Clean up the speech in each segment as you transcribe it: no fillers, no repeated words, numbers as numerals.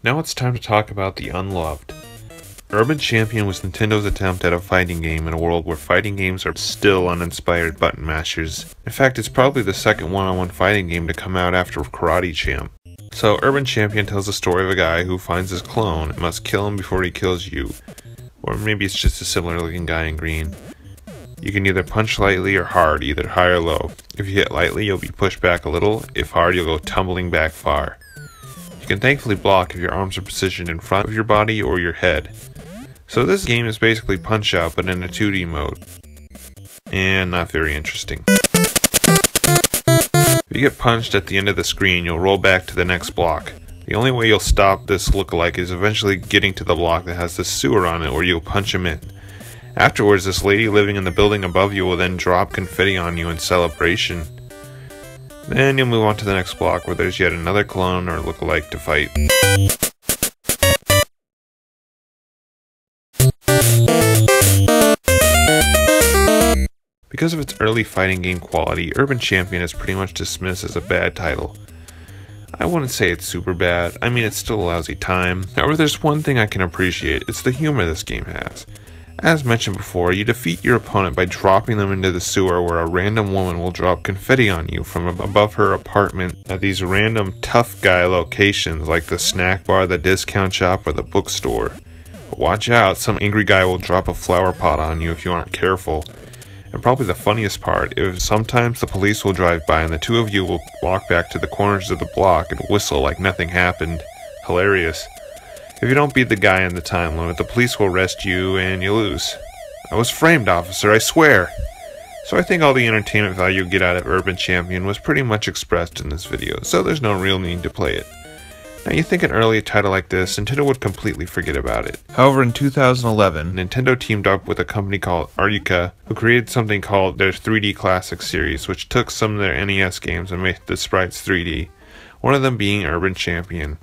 Now it's time to talk about the unloved. Urban Champion was Nintendo's attempt at a fighting game in a world where fighting games are still uninspired button mashers. In fact, it's probably the second one-on-one fighting game to come out after Karate Champ. So, Urban Champion tells the story of a guy who finds his clone and must kill him before he kills you. Or maybe it's just a similar looking guy in green. You can either punch lightly or hard, either high or low. If you hit lightly, you'll be pushed back a little. If hard, you'll go tumbling back far. You can thankfully block if your arms are positioned in front of your body or your head. So this game is basically Punch-Out, but in a 2D mode. And not very interesting. If you get punched at the end of the screen, you'll roll back to the next block. The only way you'll stop this lookalike is eventually getting to the block that has the sewer on it, where you'll punch him in. Afterwards, this lady living in the building above you will then drop confetti on you in celebration. Then you'll move on to the next block where there's yet another clone or lookalike to fight. Because of its early fighting game quality, Urban Champion is pretty much dismissed as a bad title. I wouldn't say it's super bad, I mean it's still a lousy time. However, there's one thing I can appreciate, it's the humor this game has. As mentioned before, you defeat your opponent by dropping them into the sewer where a random woman will drop confetti on you from above her apartment at these random tough guy locations like the snack bar, the discount shop, or the bookstore. But watch out, some angry guy will drop a flower pot on you if you aren't careful. And probably the funniest part is sometimes the police will drive by and the two of you will walk back to the corners of the block and whistle like nothing happened. Hilarious. If you don't beat the guy in the time limit, the police will arrest you and you lose. I was framed, officer, I swear! So I think all the entertainment value you get out of Urban Champion was pretty much expressed in this video, so there's no real need to play it. Now you think an early title like this, Nintendo would completely forget about it. However, in 2011, Nintendo teamed up with a company called Artica, who created something called their 3D Classic series, which took some of their NES games and made the sprites 3D, one of them being Urban Champion.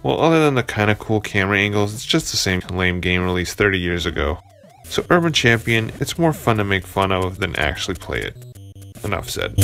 Well, other than the kinda cool camera angles, it's just the same lame game released 30 years ago. So Urban Champion, it's more fun to make fun of than actually play it. Enough said.